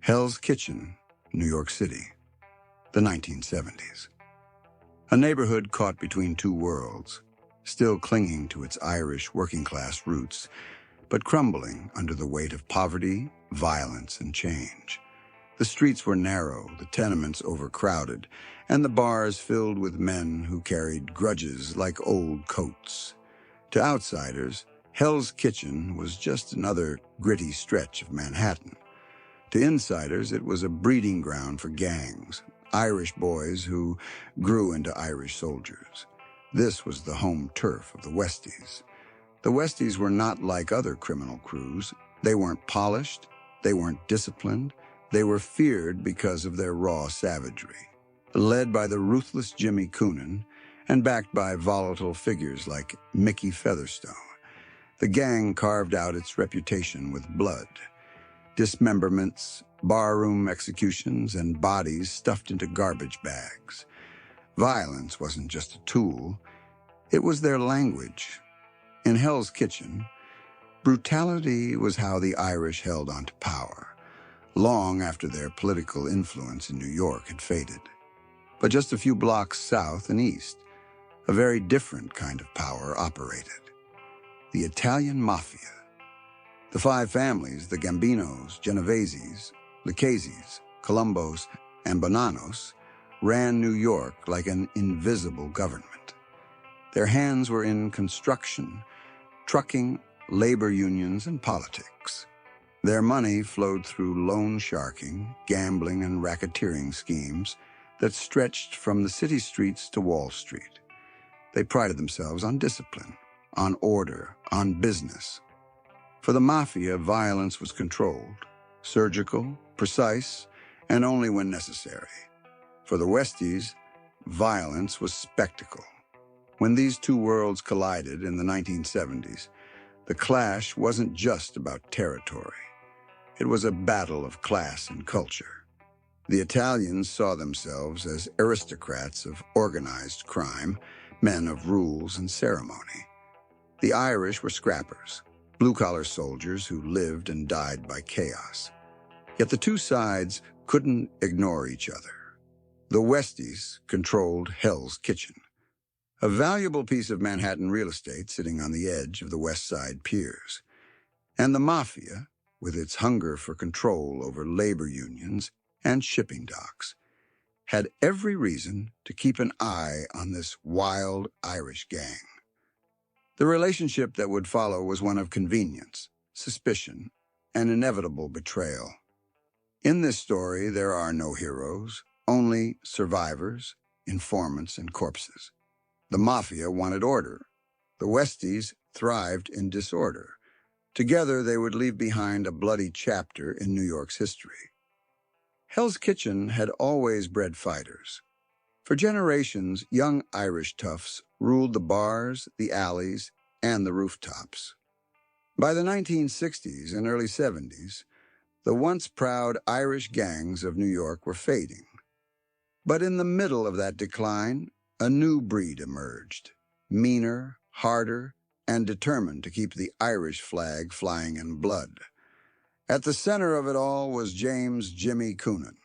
Hell's Kitchen, New York City, the 1970s. A neighborhood caught between two worlds, still clinging to its Irish working-class roots, but crumbling under the weight of poverty, violence, and change. The streets were narrow, the tenements overcrowded, and the bars filled with men who carried grudges like old coats. To outsiders, Hell's Kitchen was just another gritty stretch of Manhattan. To insiders, it was a breeding ground for gangs, Irish boys who grew into Irish soldiers. This was the home turf of the Westies. The Westies were not like other criminal crews. They weren't polished, they weren't disciplined, they were feared because of their raw savagery. Led by the ruthless Jimmy Coonan and backed by volatile figures like Mickey Featherstone, the gang carved out its reputation with blood. Dismemberments, barroom executions, and bodies stuffed into garbage bags. Violence wasn't just a tool, it was their language. In Hell's Kitchen, brutality was how the Irish held onto power, long after their political influence in New York had faded. But just a few blocks south and east, a very different kind of power operated. The Italian Mafia. The five families, the Gambinos, Genoveses, Luccheses, Colombos, and Bonannos, ran New York like an invisible government. Their hands were in construction, trucking, labor unions, and politics. Their money flowed through loan sharking, gambling, and racketeering schemes that stretched from the city streets to Wall Street. They prided themselves on discipline, on order, on business. For the Mafia, violence was controlled, surgical, precise, and only when necessary. For the Westies, violence was spectacle. When these two worlds collided in the 1970s, the clash wasn't just about territory. It was a battle of class and culture. The Italians saw themselves as aristocrats of organized crime, men of rules and ceremony. The Irish were scrappers, blue-collar soldiers who lived and died by chaos. Yet the two sides couldn't ignore each other. The Westies controlled Hell's Kitchen, a valuable piece of Manhattan real estate sitting on the edge of the West Side piers. And the Mafia, with its hunger for control over labor unions and shipping docks, had every reason to keep an eye on this wild Irish gang. The relationship that would follow was one of convenience, suspicion, and inevitable betrayal. In this story, there are no heroes, only survivors, informants, and corpses. The Mafia wanted order. The Westies thrived in disorder. Together, they would leave behind a bloody chapter in New York's history. Hell's Kitchen had always bred fighters. For generations, young Irish toughs ruled the bars, the alleys, and the rooftops. By the 1960s and early 70s, the once proud Irish gangs of New York were fading. But in the middle of that decline, a new breed emerged, meaner, harder, and determined to keep the Irish flag flying in blood. At the center of it all was James Jimmy Coonan.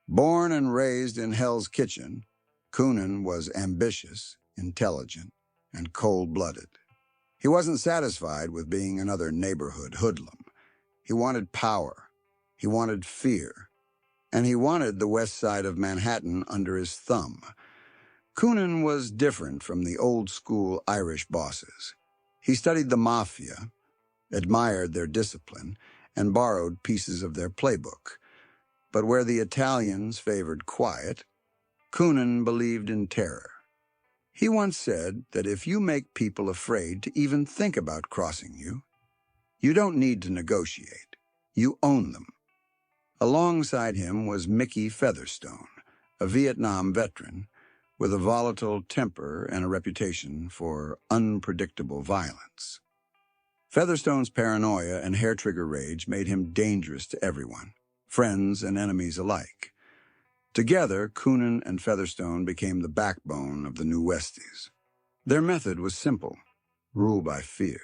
Born and raised in Hell's Kitchen, Coonan was ambitious, intelligent, and cold-blooded. He wasn't satisfied with being another neighborhood hoodlum. He wanted power, he wanted fear, and he wanted the west side of Manhattan under his thumb. Coonan was different from the old-school Irish bosses. He studied the Mafia, admired their discipline, and borrowed pieces of their playbook. But where the Italians favored quiet, Coonan believed in terror. He once said that if you make people afraid to even think about crossing you, you don't need to negotiate. You own them. Alongside him was Mickey Featherstone, a Vietnam veteran with a volatile temper and a reputation for unpredictable violence. Featherstone's paranoia and hair-trigger rage made him dangerous to everyone, friends and enemies alike. Together, Coonan and Featherstone became the backbone of the new Westies. Their method was simple: rule by fear.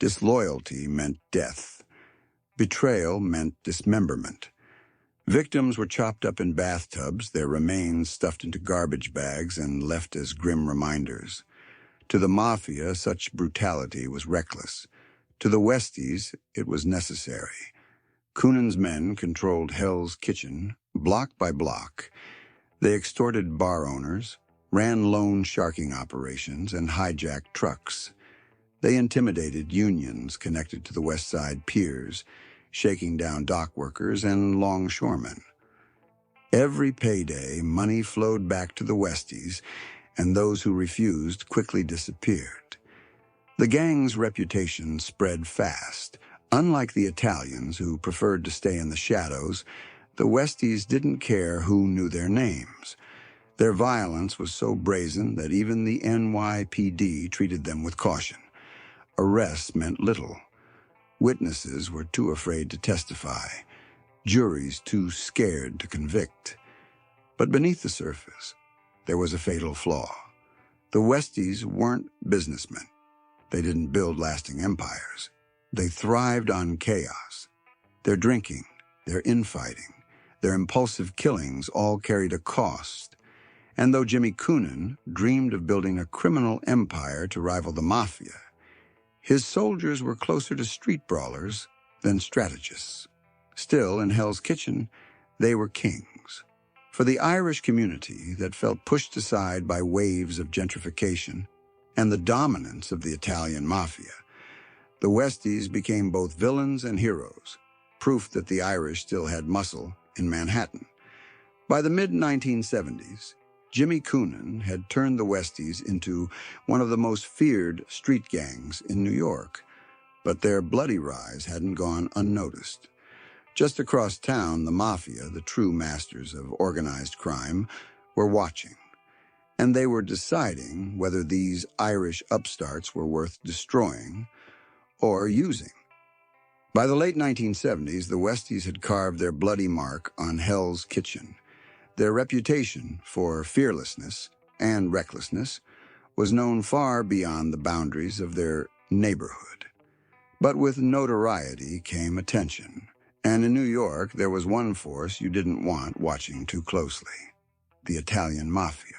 Disloyalty meant death. Betrayal meant dismemberment. Victims were chopped up in bathtubs, their remains stuffed into garbage bags and left as grim reminders. To the Mafia, such brutality was reckless. To the Westies, it was necessary. Coonan's men controlled Hell's Kitchen, block by block. They extorted bar owners, ran loan sharking operations, and hijacked trucks. They intimidated unions connected to the West Side piers, shaking down dock workers and longshoremen. Every payday, money flowed back to the Westies, and those who refused quickly disappeared. The gang's reputation spread fast. Unlike the Italians, who preferred to stay in the shadows, the Westies didn't care who knew their names. Their violence was so brazen that even the NYPD treated them with caution. Arrests meant little. Witnesses were too afraid to testify. Juries too scared to convict. But beneath the surface, there was a fatal flaw. The Westies weren't businessmen. They didn't build lasting empires. They thrived on chaos. Their drinking, their infighting, their impulsive killings all carried a cost. And though Jimmy Coonan dreamed of building a criminal empire to rival the Mafia, his soldiers were closer to street brawlers than strategists. Still, in Hell's Kitchen, they were kings. For the Irish community that felt pushed aside by waves of gentrification and the dominance of the Italian Mafia, the Westies became both villains and heroes, proof that the Irish still had muscle in Manhattan. By the mid-1970s, Jimmy Coonan had turned the Westies into one of the most feared street gangs in New York, but their bloody rise hadn't gone unnoticed. Just across town, the Mafia, the true masters of organized crime, were watching, and they were deciding whether these Irish upstarts were worth destroying or using. By the late 1970s, the Westies had carved their bloody mark on Hell's Kitchen. Their reputation for fearlessness and recklessness was known far beyond the boundaries of their neighborhood. But with notoriety came attention, and in New York there was one force you didn't want watching too closely: the Italian Mafia.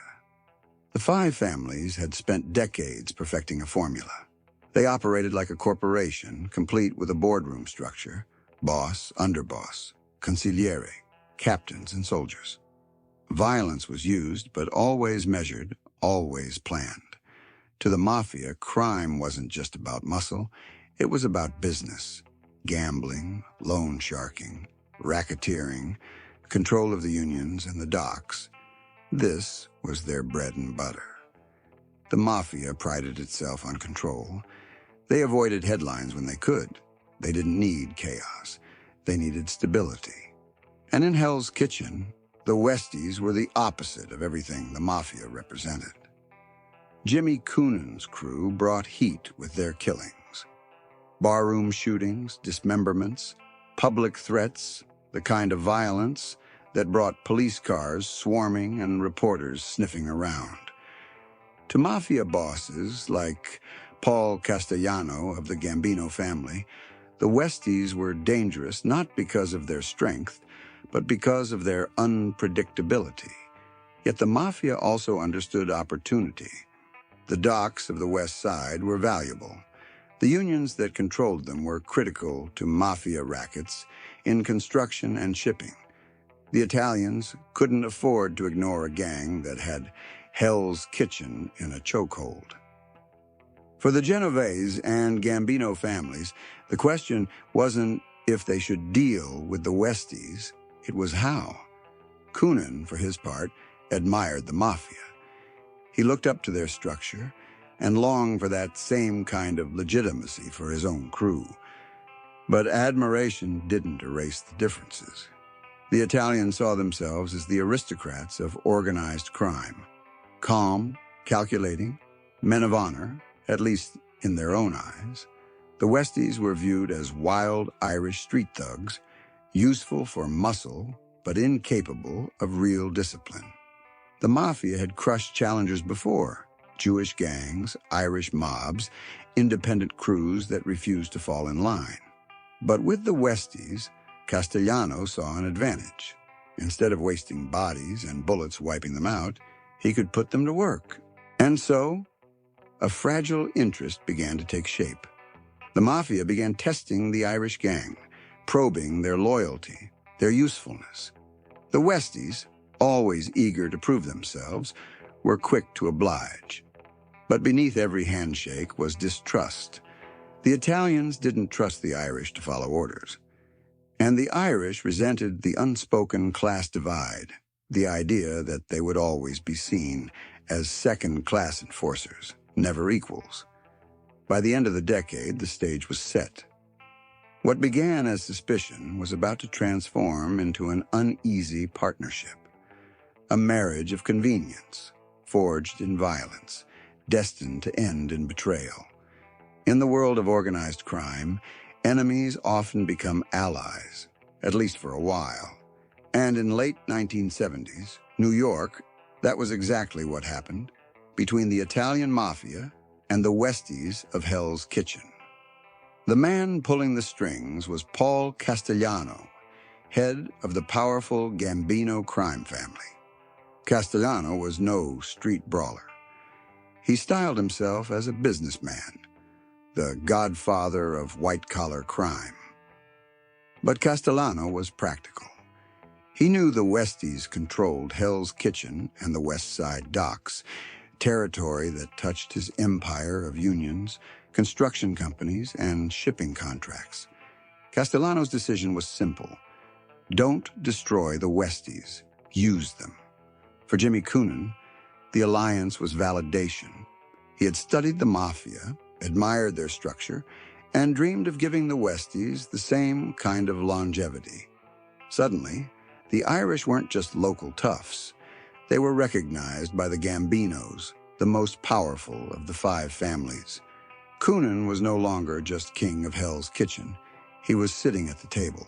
The five families had spent decades perfecting a formula. They operated like a corporation, complete with a boardroom structure: boss, underboss, consigliere, captains, and soldiers. Violence was used, but always measured, always planned. To the Mafia, crime wasn't just about muscle, it was about business. Gambling, loan sharking, racketeering, control of the unions and the docks. This was their bread and butter. The Mafia prided itself on control. They avoided headlines when they could. They didn't need chaos. They needed stability. And in Hell's Kitchen, the Westies were the opposite of everything the Mafia represented. Jimmy Coonan's crew brought heat with their killings. Barroom shootings, dismemberments, public threats, the kind of violence that brought police cars swarming and reporters sniffing around. To Mafia bosses like Paul Castellano of the Gambino family, the Westies were dangerous not because of their strength, but because of their unpredictability. Yet the Mafia also understood opportunity. The docks of the West Side were valuable. The unions that controlled them were critical to Mafia rackets in construction and shipping. The Italians couldn't afford to ignore a gang that had Hell's Kitchen in a chokehold. For the Genoveses and Gambino families, the question wasn't if they should deal with the Westies, it was how. Coonan, for his part, admired the Mafia. He looked up to their structure and longed for that same kind of legitimacy for his own crew. But admiration didn't erase the differences. The Italians saw themselves as the aristocrats of organized crime. Calm, calculating, men of honor, at least in their own eyes. The Westies were viewed as wild Irish street thugs, useful for muscle, but incapable of real discipline. The Mafia had crushed challengers before: Jewish gangs, Irish mobs, independent crews that refused to fall in line. But with the Westies, Castellano saw an advantage. Instead of wasting bodies and bullets wiping them out, he could put them to work. And so, a fragile interest began to take shape. The Mafia began testing the Irish gang, probing their loyalty, their usefulness. The Westies, always eager to prove themselves, were quick to oblige. But beneath every handshake was distrust. The Italians didn't trust the Irish to follow orders. And the Irish resented the unspoken class divide, the idea that they would always be seen as second-class enforcers, never equals. By the end of the decade, the stage was set. What began as suspicion was about to transform into an uneasy partnership, a marriage of convenience, forged in violence, destined to end in betrayal. In the world of organized crime, enemies often become allies, at least for a while. And in late 1970s, New York, that was exactly what happened between the Italian Mafia and the Westies of Hell's Kitchen. The man pulling the strings was Paul Castellano, head of the powerful Gambino crime family. Castellano was no street brawler. He styled himself as a businessman, the godfather of white-collar crime. But Castellano was practical. He knew the Westies controlled Hell's Kitchen and the West Side docks, territory that touched his empire of unions, construction companies, and shipping contracts. Castellano's decision was simple. Don't destroy the Westies. Use them. For Jimmy Coonan, the alliance was validation. He had studied the Mafia, admired their structure, and dreamed of giving the Westies the same kind of longevity. Suddenly, the Irish weren't just local toughs. They were recognized by the Gambinos, the most powerful of the 5 families. Coonan was no longer just king of Hell's Kitchen. He was sitting at the table.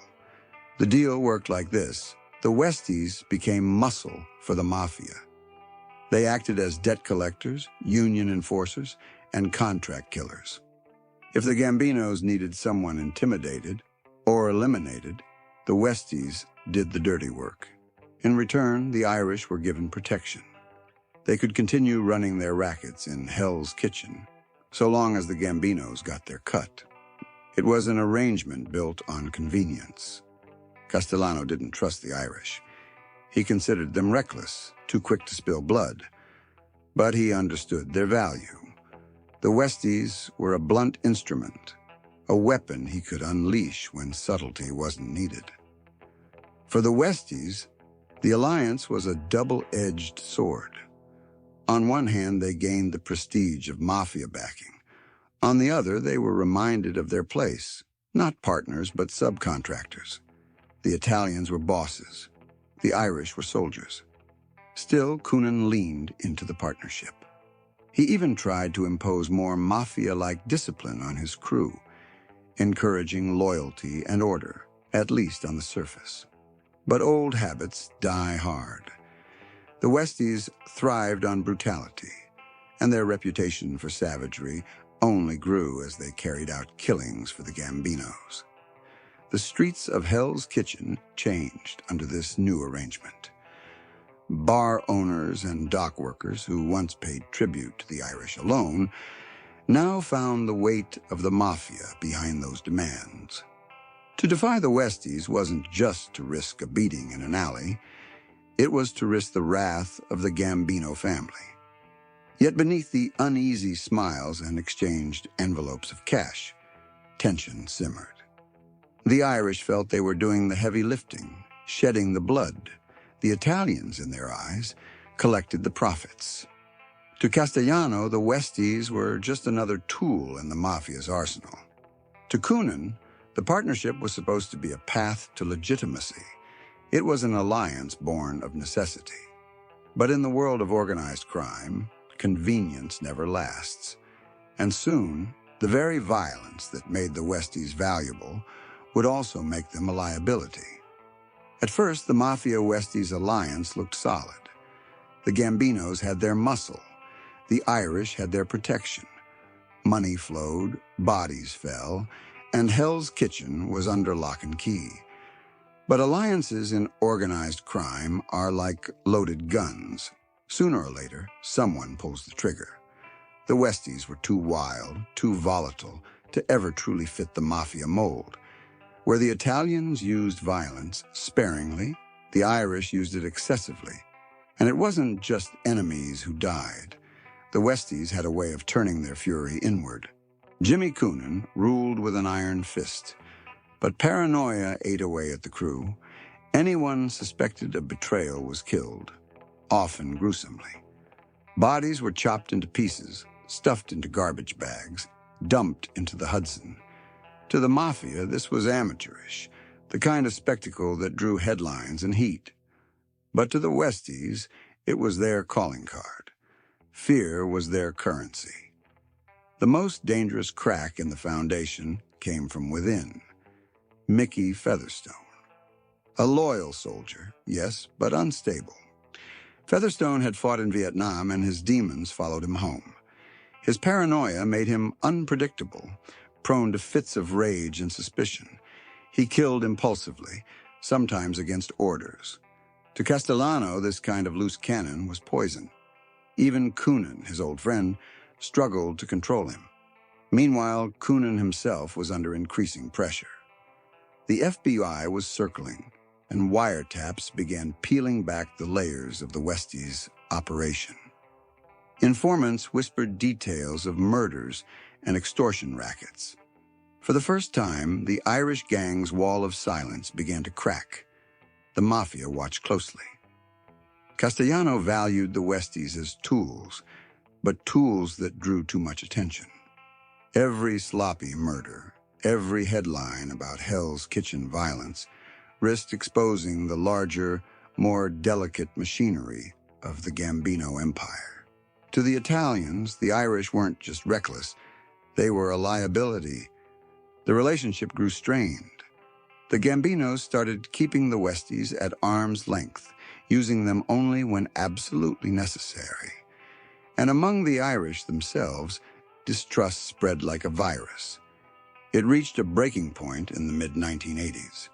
The deal worked like this. The Westies became muscle for the Mafia. They acted as debt collectors, union enforcers, and contract killers. If the Gambinos needed someone intimidated or eliminated, the Westies did the dirty work. In return, the Irish were given protection. They could continue running their rackets in Hell's Kitchen, so long as the Gambinos got their cut. It was an arrangement built on convenience. Castellano didn't trust the Irish. He considered them reckless, too quick to spill blood. But he understood their value. The Westies were a blunt instrument, a weapon he could unleash when subtlety wasn't needed. For the Westies, the alliance was a double-edged sword. On one hand, they gained the prestige of Mafia backing. On the other, they were reminded of their place, not partners, but subcontractors. The Italians were bosses. The Irish were soldiers. Still, Coonan leaned into the partnership. He even tried to impose more Mafia-like discipline on his crew, encouraging loyalty and order, at least on the surface. But old habits die hard. The Westies thrived on brutality, and their reputation for savagery only grew as they carried out killings for the Gambinos. The streets of Hell's Kitchen changed under this new arrangement. Bar owners and dock workers who once paid tribute to the Irish alone now found the weight of the Mafia behind those demands. To defy the Westies wasn't just to risk a beating in an alley. It was to risk the wrath of the Gambino family. Yet beneath the uneasy smiles and exchanged envelopes of cash, tension simmered. The Irish felt they were doing the heavy lifting, shedding the blood. The Italians, in their eyes, collected the profits. To Castellano, the Westies were just another tool in the Mafia's arsenal. To Coonan, the partnership was supposed to be a path to legitimacy. It was an alliance born of necessity. But in the world of organized crime, convenience never lasts. And soon, the very violence that made the Westies valuable would also make them a liability. At first, the Mafia-Westies alliance looked solid. The Gambinos had their muscle. The Irish had their protection. Money flowed, bodies fell, and Hell's Kitchen was under lock and key. But alliances in organized crime are like loaded guns. Sooner or later, someone pulls the trigger. The Westies were too wild, too volatile, to ever truly fit the mafia mold. Where the Italians used violence sparingly, the Irish used it excessively. And it wasn't just enemies who died. The Westies had a way of turning their fury inward. Jimmy Coonan ruled with an iron fist. But paranoia ate away at the crew. Anyone suspected of betrayal was killed, often gruesomely. Bodies were chopped into pieces, stuffed into garbage bags, dumped into the Hudson. To the Mafia, this was amateurish, the kind of spectacle that drew headlines and heat. But to the Westies, it was their calling card. Fear was their currency. The most dangerous crack in the foundation came from within. Mickey Featherstone. A loyal soldier, yes, but unstable. Featherstone had fought in Vietnam, and his demons followed him home. His paranoia made him unpredictable, prone to fits of rage and suspicion. He killed impulsively, sometimes against orders. To Castellano, this kind of loose cannon was poison. Even Coonan, his old friend, struggled to control him. Meanwhile, Coonan himself was under increasing pressure. The FBI was circling, and wiretaps began peeling back the layers of the Westies' operation. Informants whispered details of murders and extortion rackets. For the first time, the Irish gang's wall of silence began to crack. The Mafia watched closely. Castellano valued the Westies as tools, but tools that drew too much attention. Every sloppy murder, every headline about Hell's Kitchen violence risked exposing the larger, more delicate machinery of the Gambino Empire. To the Italians, the Irish weren't just reckless, they were a liability. The relationship grew strained. The Gambinos started keeping the Westies at arm's length, using them only when absolutely necessary. And among the Irish themselves, distrust spread like a virus. It reached a breaking point in the mid-1980s.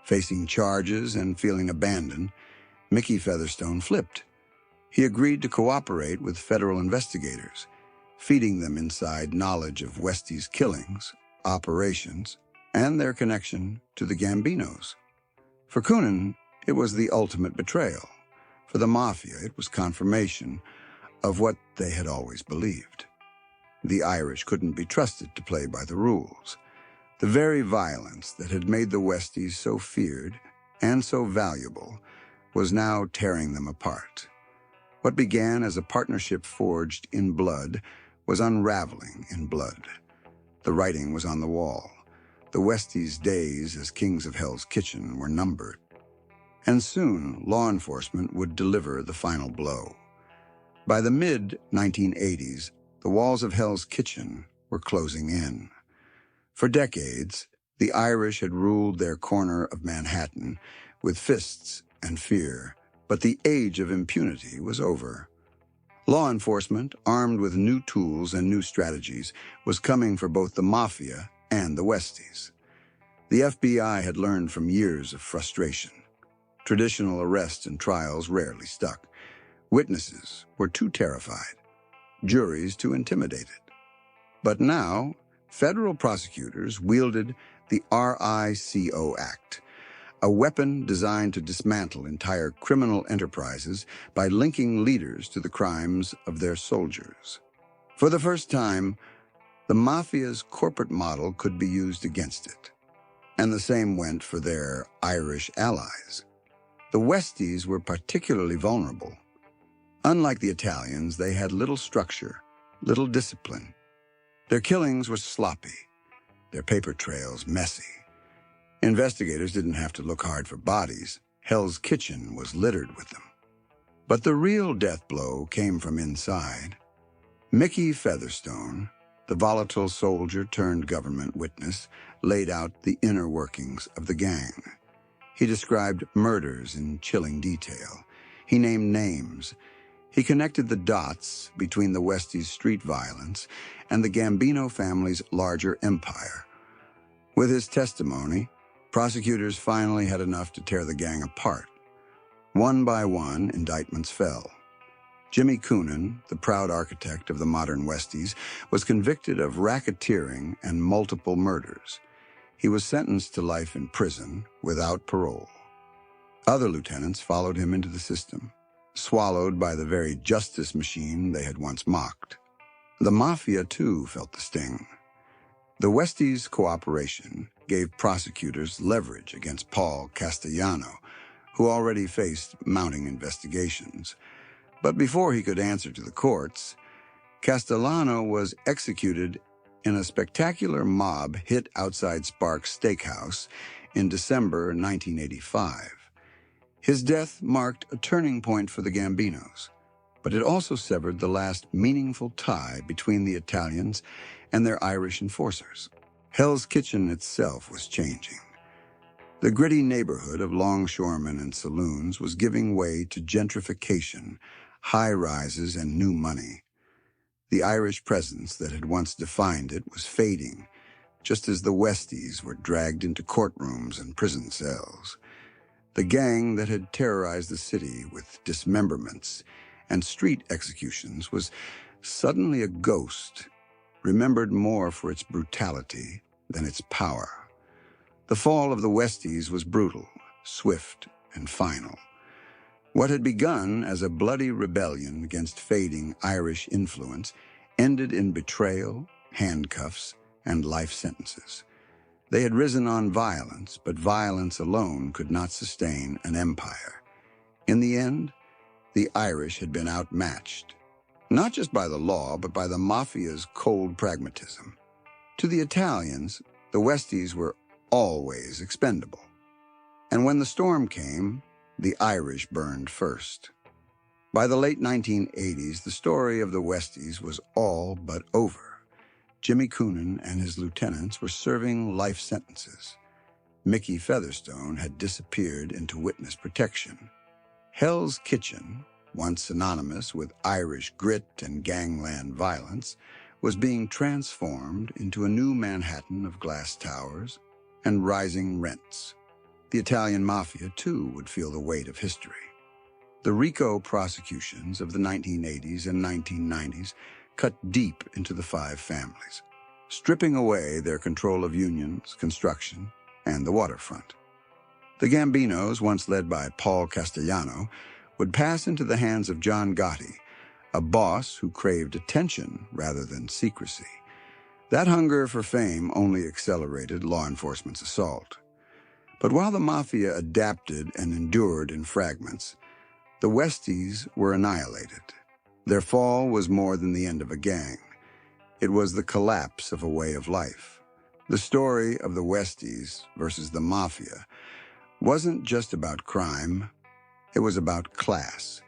Facing charges and feeling abandoned, Mickey Featherstone flipped. He agreed to cooperate with federal investigators, feeding them inside knowledge of Westies' killings, operations, and their connection to the Gambinos. For Coonan, it was the ultimate betrayal. For the Mafia, it was confirmation of what they had always believed. The Irish couldn't be trusted to play by the rules. The very violence that had made the Westies so feared and so valuable was now tearing them apart. What began as a partnership forged in blood was unraveling in blood. The writing was on the wall. The Westies' days as kings of Hell's Kitchen were numbered. And soon, law enforcement would deliver the final blow. By the mid-1980s, the walls of Hell's Kitchen were closing in. For decades, the Irish had ruled their corner of Manhattan with fists and fear, but the age of impunity was over. Law enforcement, armed with new tools and new strategies, was coming for both the Mafia and the Westies. The FBI had learned from years of frustration. Traditional arrests and trials rarely stuck. Witnesses were too terrified, juries too intimidated. But now, federal prosecutors wielded the RICO Act, a weapon designed to dismantle entire criminal enterprises by linking leaders to the crimes of their soldiers. For the first time, the Mafia's corporate model could be used against it. And the same went for their Irish allies. The Westies were particularly vulnerable. Unlike the Italians, they had little structure, little discipline. Their killings were sloppy, their paper trails messy. Investigators didn't have to look hard for bodies. Hell's Kitchen was littered with them. But the real death blow came from inside. Mickey Featherstone, the volatile soldier turned government witness, laid out the inner workings of the gang. He described murders in chilling detail. He named names. He connected the dots between the Westies' street violence and the Gambino family's larger empire. With his testimony, Prosecutors finally had enough to tear the gang apart. One by one, indictments fell. Jimmy Coonan, the proud architect of the modern Westies, was convicted of racketeering and multiple murders. He was sentenced to life in prison without parole. Other lieutenants followed him into the system, swallowed by the very justice machine they had once mocked. The Mafia, too, felt the sting. The Westies' cooperation gave prosecutors leverage against Paul Castellano, who already faced mounting investigations. But before he could answer to the courts, Castellano was executed in a spectacular mob hit outside Sparks Steakhouse in December 1985. His death marked a turning point for the Gambinos, but it also severed the last meaningful tie between the Italians and their Irish enforcers. Hell's Kitchen itself was changing. The gritty neighborhood of longshoremen and saloons was giving way to gentrification, high-rises, and new money. The Irish presence that had once defined it was fading, just as the Westies were dragged into courtrooms and prison cells. The gang that had terrorized the city with dismemberments and street executions was suddenly a ghost, remembered more for its brutality than its power. The fall of the Westies was brutal, swift, and final. What had begun as a bloody rebellion against fading Irish influence ended in betrayal, handcuffs, and life sentences. They had risen on violence, but violence alone could not sustain an empire. In the end, the Irish had been outmatched, not just by the law, but by the Mafia's cold pragmatism. To the Italians, the Westies were always expendable. And when the storm came, the Irish burned first. By the late 1980s, the story of the Westies was all but over. Jimmy Coonan and his lieutenants were serving life sentences. Mickey Featherstone had disappeared into witness protection. Hell's Kitchen, once synonymous with Irish grit and gangland violence, was being transformed into a new Manhattan of glass towers and rising rents. The Italian Mafia, too, would feel the weight of history. The RICO prosecutions of the 1980s and 1990s cut deep into the five families, stripping away their control of unions, construction, and the waterfront. The Gambinos, once led by Paul Castellano, would pass into the hands of John Gotti, a boss who craved attention rather than secrecy. That hunger for fame only accelerated law enforcement's assault. But while the Mafia adapted and endured in fragments, the Westies were annihilated. Their fall was more than the end of a gang. It was the collapse of a way of life. The story of the Westies versus the Mafia wasn't just about crime, it was about class.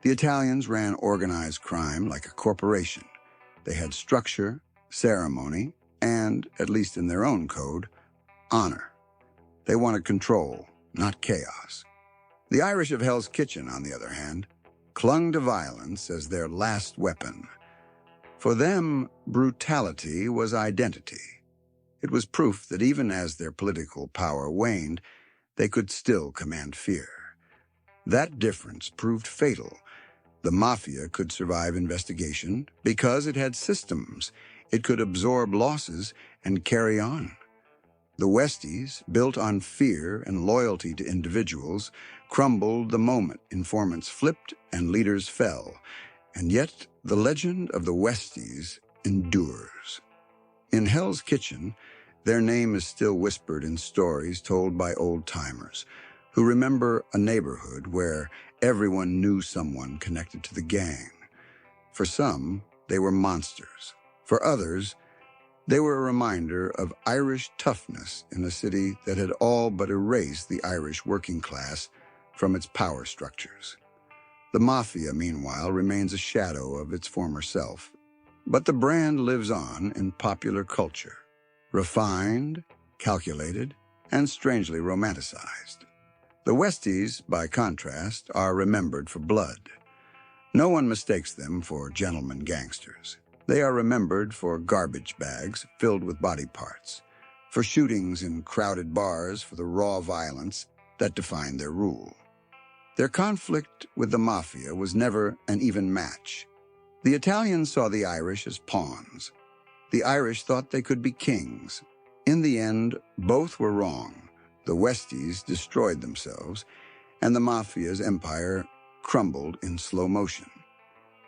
The Italians ran organized crime like a corporation. They had structure, ceremony, and, at least in their own code, honor. They wanted control, not chaos. The Irish of Hell's Kitchen, on the other hand, clung to violence as their last weapon. For them, brutality was identity. It was proof that even as their political power waned, they could still command fear. That difference proved fatal. The Mafia could survive investigation because it had systems. It could absorb losses and carry on. The Westies, built on fear and loyalty to individuals, crumbled the moment informants flipped and leaders fell. And yet, the legend of the Westies endures. In Hell's Kitchen, their name is still whispered in stories told by old-timers who remember a neighborhood where everyone knew someone connected to the gang. For some, they were monsters. For others, they were a reminder of Irish toughness in a city that had all but erased the Irish working class from its power structures. The Mafia, meanwhile, remains a shadow of its former self. But the brand lives on in popular culture, refined, calculated, and strangely romanticized. The Westies, by contrast, are remembered for blood. No one mistakes them for gentleman gangsters. They are remembered for garbage bags filled with body parts, for for shootings in crowded bars, for the raw violence that defined their rule. Their conflict with the Mafia was never an even match. The Italians saw the Irish as pawns. The Irish thought they could be kings. In the end, both were wrong. The Westies destroyed themselves, and the Mafia's empire crumbled in slow motion.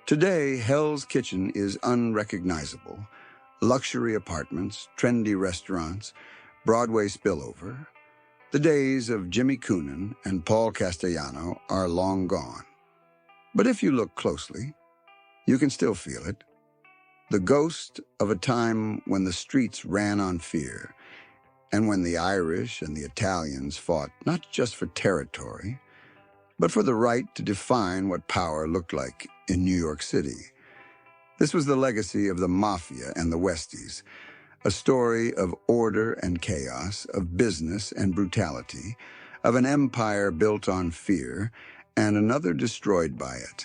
Today, Hell's Kitchen is unrecognizable. Luxury apartments, trendy restaurants, Broadway spillover. The days of Jimmy Coonan and Paul Castellano are long gone. But if you look closely, you can still feel it. The ghost of a time when the streets ran on fear, and when the Irish and the Italians fought not just for territory, but for the right to define what power looked like in New York City. This was the legacy of the Mafia and the Westies, a story of order and chaos, of business and brutality, of an empire built on fear and another destroyed by it.